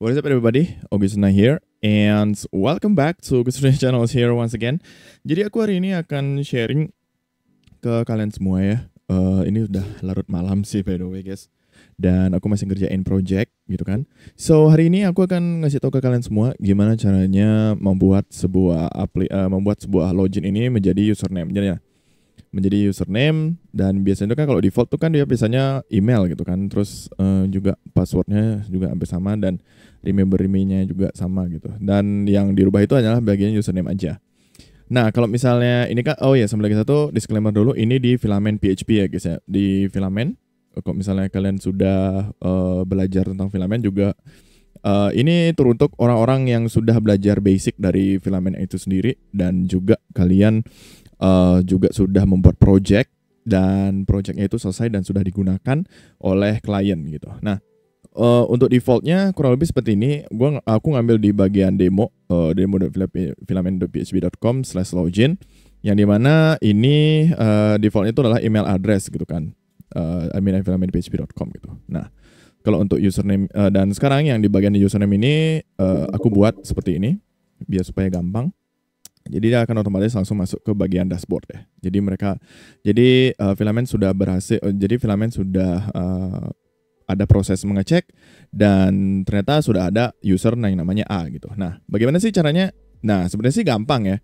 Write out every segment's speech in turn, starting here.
What is up everybody, Augustina here and welcome back to Augustina Channel here once again. Jadi aku hari ini akan sharing ke kalian semua ya. Ini udah larut malam sih by the way guys. Dan aku masih ngerjain project gitu kan. So hari ini aku akan ngasih tahu ke kalian semua gimana caranya membuat sebuah login ini menjadi username. Jadi ya, menjadi username, dan biasanya kan kalau default tuh kan dia biasanya email gitu kan, terus juga passwordnya juga hampir sama dan remember-nya juga sama gitu, dan yang dirubah itu adalah bagian username aja. Nah kalau misalnya ini kan, oh ya sama lagi satu disclaimer dulu, ini di Filament PHP ya guys ya, di Filament. Kalau misalnya kalian sudah belajar tentang Filament juga, ini teruntuk orang-orang yang sudah belajar basic dari Filament itu sendiri, dan juga kalian juga sudah membuat project dan projectnya itu selesai dan sudah digunakan oleh klien gitu. Nah untuk defaultnya kurang lebih seperti ini. Aku ngambil di bagian demo, demo.filament.php.com/login, yang dimana ini defaultnya itu adalah email address gitu kan, admin@filament.php.com gitu. Nah kalau untuk username dan sekarang yang di bagian username ini aku buat seperti ini biar supaya gampang. Jadi dia akan otomatis langsung masuk ke bagian dashboard ya. Jadi Filament sudah berhasil. Jadi Filament sudah ada proses mengecek dan ternyata sudah ada user yang namanya A gitu. Nah, bagaimana sih caranya? Nah, sebenarnya sih gampang ya.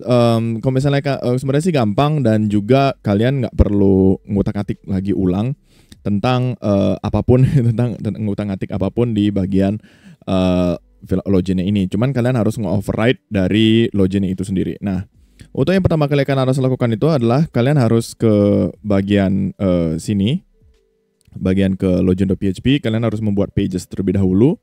Kalau misalnya sebenarnya sih gampang, dan juga kalian nggak perlu ngutak-atik lagi ulang tentang apapun tentang ngutak-atik apapun di bagian loginnya ini. Cuman kalian harus nge-override dari loginnya itu sendiri. Nah, untuk yang pertama kali kalian harus lakukan itu adalah kalian harus ke bagian sini, bagian ke login.php. Kalian harus membuat pages terlebih dahulu,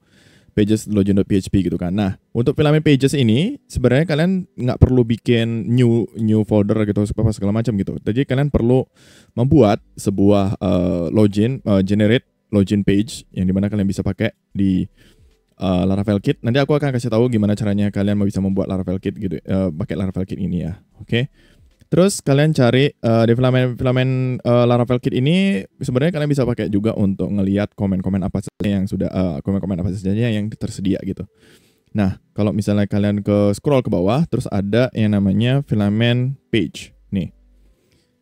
pages login.php gitu kan. Nah, untuk Filament pages ini sebenarnya kalian nggak perlu bikin new folder gitu segala macam gitu. Jadi kalian perlu membuat sebuah generate login page yang dimana kalian bisa pakai di Laravel Kit. Nanti aku akan kasih tahu gimana caranya kalian bisa membuat Laravel Kit gitu, pakai Laravel Kit ini ya. Oke. Terus kalian cari di Filament Laravel Kit ini, sebenarnya kalian bisa pakai juga untuk ngelihat komen-komen apa saja yang sudah komen-komen apa saja yang tersedia gitu. Nah, kalau misalnya kalian scroll ke bawah, terus ada yang namanya Filament page. Nih.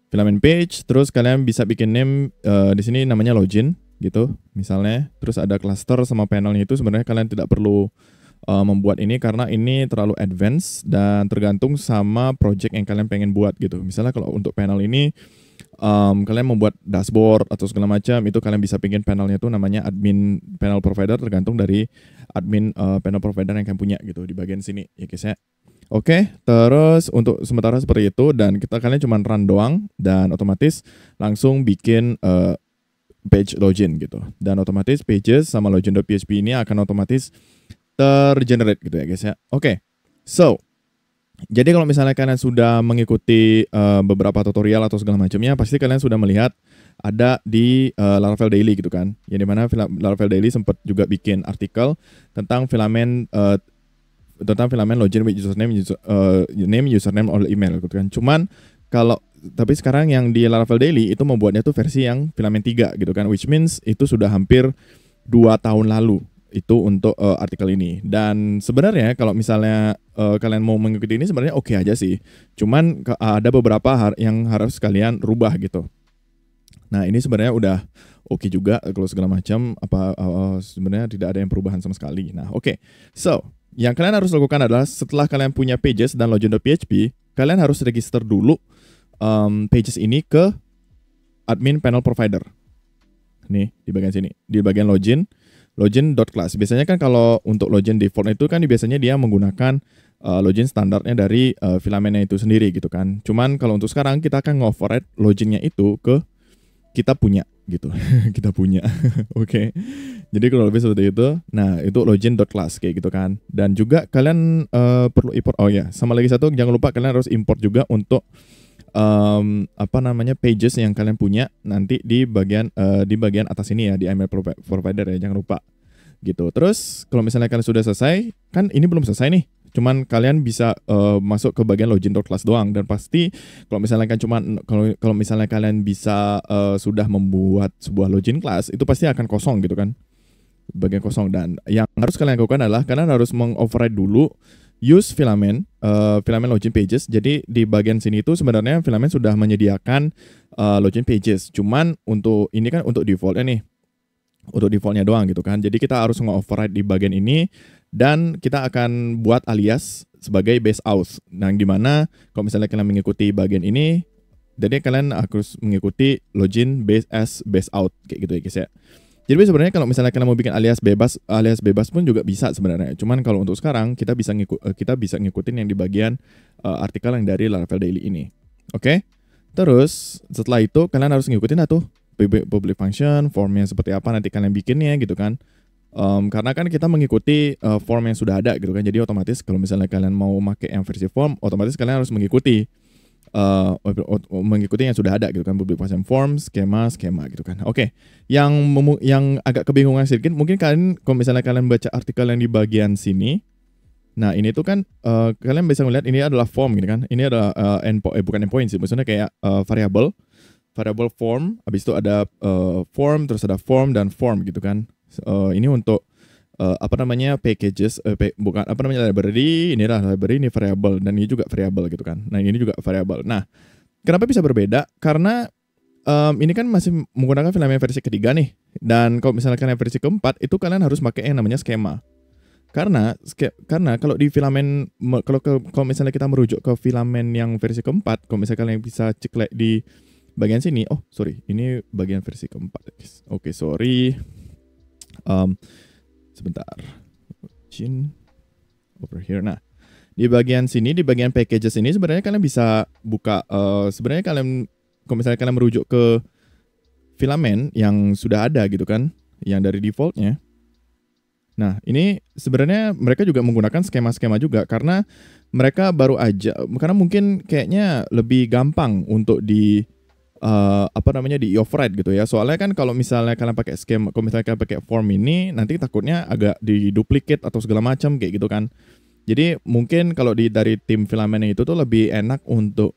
Filament page, terus kalian bisa bikin name di sini namanya login gitu misalnya. Terus ada cluster sama panelnya, itu sebenarnya kalian tidak perlu membuat ini karena ini terlalu advance dan tergantung sama project yang kalian pengen buat gitu. Misalnya kalau untuk panel ini kalian membuat dashboard atau segala macam, itu kalian bisa bikin panelnya tuh namanya admin panel provider, tergantung dari admin panel provider yang kalian punya gitu di bagian sini ya guys ya. Oke, terus untuk sementara seperti itu, dan kalian cuma run doang dan otomatis langsung bikin page login gitu, dan otomatis pages sama login.php ini akan otomatis tergenerate gitu ya guys ya. Oke. So jadi kalau misalnya kalian sudah mengikuti beberapa tutorial atau segala macamnya, pasti kalian sudah melihat ada di Laravel Daily gitu kan, yang dimana Laravel Daily sempat juga bikin artikel tentang Filament login with username, username or email gitu kan. Cuman tapi sekarang yang di Laravel Daily itu membuatnya tuh versi yang Filament 3 gitu kan, which means itu sudah hampir 2 tahun lalu itu untuk artikel ini. Dan sebenarnya kalau misalnya kalian mau mengikuti ini sebenarnya oke aja sih. Cuman ada beberapa yang harus kalian rubah gitu. Nah, ini sebenarnya udah oke juga kalau segala macam sebenarnya tidak ada yang perubahan sama sekali. Nah, oke. So, yang kalian harus lakukan adalah setelah kalian punya pages dan login.php, kalian harus register dulu pages ini ke admin panel provider. Nih, di bagian sini, di bagian login.class. Biasanya kan kalau untuk login default itu kan biasanya dia menggunakan login standarnya dari Filamentnya itu sendiri gitu kan. Cuman kalau untuk sekarang kita akan nge-override loginnya itu ke kita punya gitu. Kita punya. Oke. Jadi kalau lebih seperti itu. Nah, itu login.class kayak gitu kan. Dan juga kalian perlu import. Oh ya, sama lagi satu, jangan lupa kalian harus import juga untuk pages yang kalian punya nanti di bagian atas ini ya, di email provider ya, jangan lupa gitu. Terus kalau misalnya kalian sudah selesai, kan ini belum selesai nih, cuman kalian bisa masuk ke bagian login.class doang, dan pasti kalau misalnya kalian bisa sudah membuat sebuah login class, itu pasti akan kosong gitu kan. bagian kosong. Dan yang harus kalian lakukan adalah kalian harus mengoverride dulu use filament filament login pages. Jadi di bagian sini itu sebenarnya filament sudah menyediakan login pages. Cuman untuk ini kan untuk defaultnya nih. Untuk defaultnya doang gitu kan. Jadi kita harus nge-override di bagian ini dan kita akan buat alias sebagai base auth. Nah, dimana kalau misalnya kalian mengikuti bagian ini, jadi kalian harus mengikuti login base as base auth kayak gitu ya guys ya. Jadi sebenarnya kalau misalnya kalian mau bikin alias bebas pun juga bisa sebenarnya. Cuman kalau untuk sekarang kita bisa ngikutin yang di bagian artikel yang dari Laravel Daily ini. Oke? Terus setelah itu kalian harus ngikutin public function, formnya seperti apa nanti kalian bikinnya gitu kan. Karena kan kita mengikuti form yang sudah ada gitu kan. Jadi otomatis kalau misalnya kalian mau pakai yang versi form, otomatis kalian harus mengikuti yang sudah ada gitu kan, public function form, skema gitu kan. Oke. Yang agak kebingungan sedikit, mungkin kalian kalau misalnya kalian baca artikel yang di bagian sini, nah ini tuh kan kalian bisa melihat ini adalah form gitu kan. Ini adalah bukan endpoint sih, maksudnya kayak variable form, habis itu ada form, terus ada form dan form gitu kan. Ini untuk packages, library, ini adalah library, ini variable, dan ini juga variable gitu kan. Nah ini juga variable. Nah kenapa bisa berbeda? Karena ini kan masih menggunakan filament versi ketiga nih. Dan kalau misalnya kalian versi keempat, itu kalian harus pakai yang namanya skema. Karena kalau di filament, kalau misalnya kita merujuk ke filament yang versi keempat, kalau misalnya kalian bisa cek di bagian sini, ini bagian versi keempat guys. Oke, sorry. Sebentar. Over here. Nah, di bagian sini, di bagian packages ini sebenarnya kalian bisa buka. Sebenarnya kalau misalnya kalian merujuk ke filament yang sudah ada gitu kan, yang dari defaultnya. Nah, ini sebenarnya mereka juga menggunakan skema-skema juga karena mereka karena mungkin kayaknya lebih gampang untuk di override gitu ya. Soalnya kan kalau misalnya kalian pakai skema, kalau misalnya kalian pakai form ini, nanti takutnya agak diduplicate atau segala macam kayak gitu kan. Jadi mungkin kalau dari tim filament itu tuh lebih enak untuk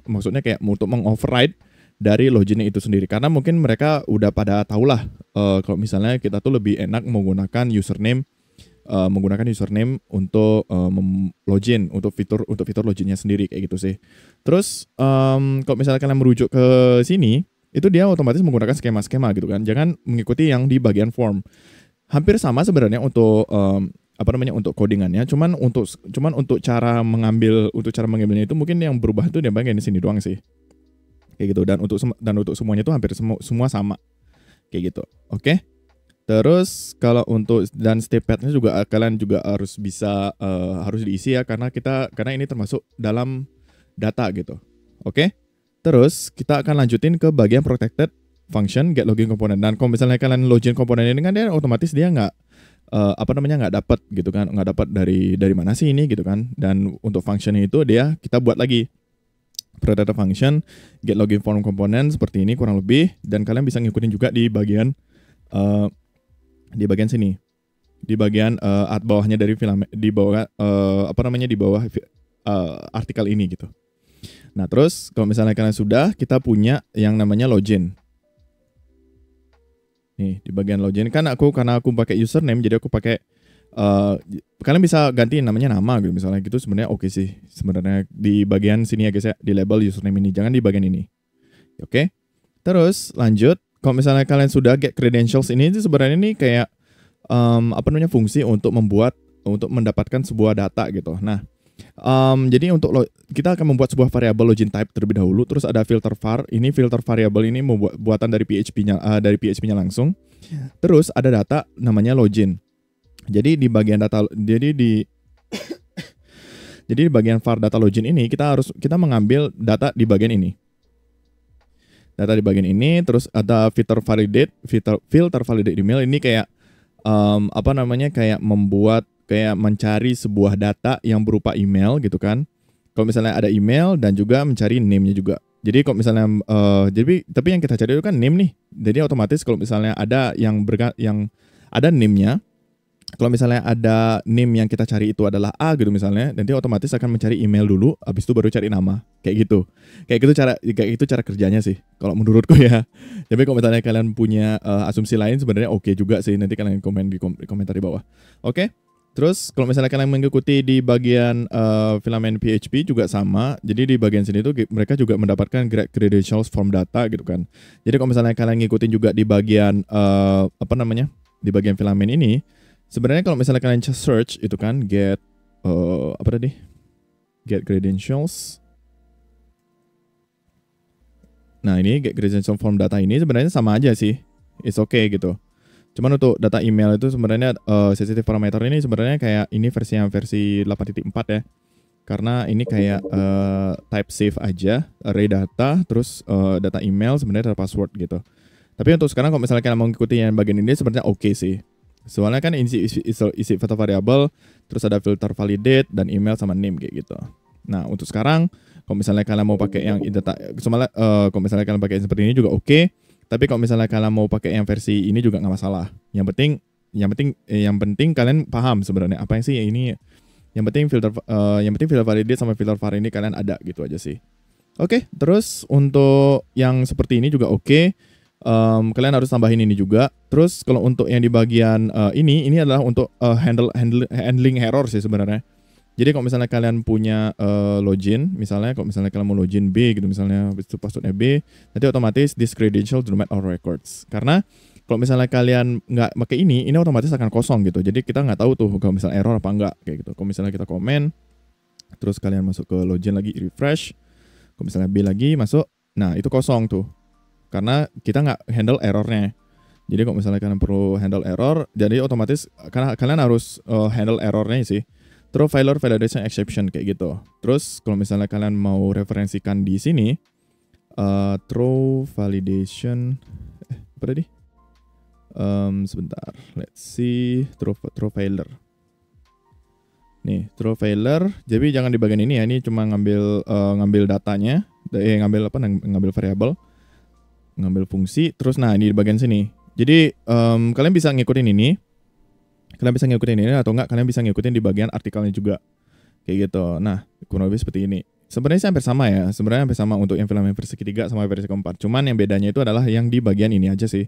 maksudnya kayak untuk mengoverride dari loginnya itu sendiri, karena mungkin mereka udah pada tahu lah kalau misalnya kita tuh lebih enak menggunakan username untuk login, untuk fitur loginnya sendiri kayak gitu sih. Terus kalau misalnya kalian merujuk ke sini, itu dia otomatis menggunakan skema-skema gitu kan. Jangan mengikuti yang di bagian form. Hampir sama sebenarnya untuk untuk codingannya, cuman untuk cara mengambilnya itu mungkin yang berubah itu di bagian di sini doang sih. Kayak gitu, dan untuk semuanya itu hampir semua sama. Kayak gitu. Oke. Terus kalau untuk dan steppadnya juga kalian juga harus bisa harus diisi ya, karena ini termasuk dalam data gitu. Oke. Terus kita akan lanjutin ke bagian protected function get login component. Dan kalau misalnya kalian login komponen ini kan dia otomatis dia nggak dapat gitu kan, nggak dapat dari mana sih ini gitu kan. Dan untuk function itu kita buat lagi protected function get login form component seperti ini kurang lebih, dan kalian bisa ngikutin juga di bagian sini, di bagian bawahnya dari filament, di bawah artikel ini gitu. Nah terus kalau misalnya kalian sudah, kita punya yang namanya login. Nih di bagian login karena aku pakai username, jadi aku pakai kalian bisa ganti namanya nama gitu misalnya gitu, sebenarnya oke sih sebenarnya di bagian sini ya guys ya, di label username ini, jangan di bagian ini. Oke. Terus lanjut, kalau misalnya kalian sudah get credentials ini sebenarnya ini kayak fungsi untuk mendapatkan sebuah data gitu. Nah, jadi kita akan membuat sebuah variabel login type terlebih dahulu, terus ada filter var. Ini filter variabel ini buatan dari PHP-nya langsung. Terus ada data namanya login. Jadi di bagian data di bagian var data login ini kita mengambil data di bagian ini. Data di bagian ini, terus ada filter validate email ini kayak kayak mencari sebuah data yang berupa email gitu kan. Kalau misalnya ada email dan juga mencari name-nya juga. Jadi kalau misalnya tapi yang kita cari itu kan name nih. Jadi otomatis kalau misalnya ada yang ada name-nya, kalau misalnya ada name yang kita cari itu adalah A gitu misalnya, nanti otomatis akan mencari email dulu, habis itu baru cari nama, kayak gitu. Kayak gitu cara kerjanya sih, kalau menurutku ya. Tapi kalau misalnya kalian punya asumsi lain sebenarnya oke juga sih, nanti kalian komen di komentar di bawah. Oke. Terus kalau misalnya kalian mengikuti di bagian filament PHP juga sama. Jadi di bagian sini tuh mereka juga mendapatkan credentials from data gitu kan. Jadi kalau misalnya kalian ngikutin juga di bagian di bagian filament ini, sebenarnya kalau misalnya kalian search itu kan get get credentials. Nah ini get credentials from data ini sebenarnya sama aja sih, it's okay gitu. Cuman untuk data email itu sebenarnya sensitive parameter ini sebenarnya kayak ini versi 8.4 ya. Karena ini kayak type save aja, array data, terus data email sebenarnya data password gitu. Tapi untuk sekarang kalau misalnya kalian mau ngikutin yang bagian ini sebenarnya oke sih. Soalnya kan isi filter variable, terus ada filter validate dan email sama name kayak gitu. Nah untuk sekarang kalau misalnya kalian mau pakai yang data, kalau misalnya kalian pakai seperti ini juga oke. Tapi kalau misalnya kalian mau pakai yang versi ini juga nggak masalah. Yang penting kalian paham sebenarnya apa yang sih ini. Yang penting filter validate sama filter var ini kalian ada gitu aja sih. Oke, terus untuk yang seperti ini juga oke. Kalian harus tambahin ini juga. Terus kalau untuk yang di bagian ini adalah untuk handling error sih sebenarnya. Jadi kalau misalnya kalian punya login, misalnya kalau misalnya kalian mau login B gitu misalnya, itu passwordnya B, nanti otomatis this credential do not all records. Karena kalau misalnya kalian nggak pakai ini otomatis akan kosong gitu. Jadi kita nggak tahu tuh kalau misalnya error apa enggak kayak gitu. Kalau misalnya kita komen, terus kalian masuk ke login lagi, refresh, kalau misalnya B lagi masuk, nah itu kosong tuh. Karena kita nggak handle errornya. Jadi kalau misalnya kalian perlu handle error, jadi otomatis karena kalian harus handle errornya sih. Throw failure validation exception kayak gitu. Terus kalau misalnya kalian mau referensikan di sini, throw validation, apa tadi? Sebentar, let's see, throw failure. Nih, throw failure. Jadi jangan di bagian ini ya. Ini cuma ngambil datanya, ngambil variabel, ngambil fungsi. Terus nah ini di bagian sini. Jadi kalian bisa ngikutin ini. Kalian bisa ngikutin ini atau enggak kalian bisa ngikutin di bagian artikelnya juga. Kayak gitu. Nah, kurang lebih seperti ini. Sebenarnya hampir sama ya. Sebenarnya hampir sama untuk yang filament versi ketiga sama versi keempat. Cuman yang bedanya itu adalah yang di bagian ini aja sih.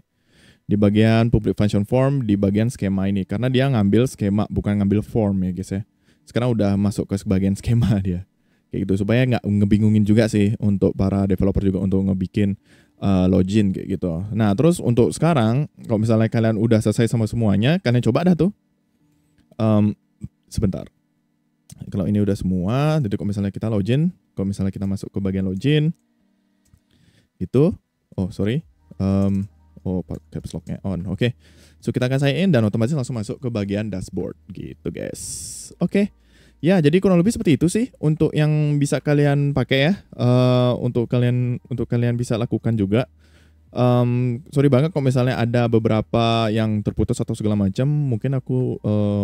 Di bagian public function form, di bagian skema ini. Karena dia ngambil skema, bukan ngambil form ya guys ya. Sekarang udah masuk ke bagian skema dia. Kayak gitu. Supaya nggak ngebingungin juga sih untuk para developer juga untuk ngebikin login kayak gitu. Nah terus untuk sekarang kalau misalnya kalian udah selesai sama semuanya, kalian coba dah tuh. Sebentar. Kalau ini udah semua, jadi kalau misalnya kita login, kalau misalnya kita masuk ke bagian login, itu, caps lock-nya on, oke. So kita akan sign in dan otomatis langsung masuk ke bagian dashboard, gitu guys. Oke. Ya, jadi kurang lebih seperti itu sih untuk yang bisa kalian pakai ya, untuk kalian bisa lakukan juga. Sorry banget kalau misalnya ada beberapa yang terputus atau segala macam, mungkin aku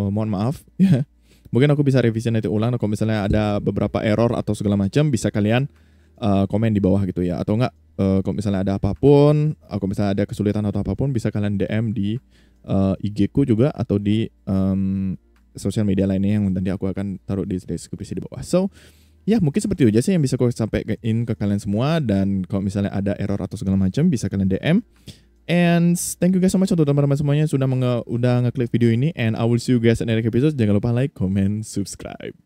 mohon maaf ya. Mungkin aku bisa revisi nanti ulang. Kalau misalnya ada beberapa error atau segala macam, bisa kalian komen di bawah gitu ya. Atau enggak kalau misalnya ada apapun, kalau misalnya ada kesulitan atau apapun, bisa kalian DM di IG ku juga atau di sosial media lainnya yang nanti aku akan taruh di deskripsi di bawah. So, ya mungkin seperti itu aja sih yang bisa aku sampaikan ke kalian semua. Dan kalau misalnya ada error atau segala macam, bisa kalian DM. And thank you guys so much untuk teman-teman semuanya sudah ngeklik video ini. And I will see you guys in the next episode. Jangan lupa like, comment, subscribe.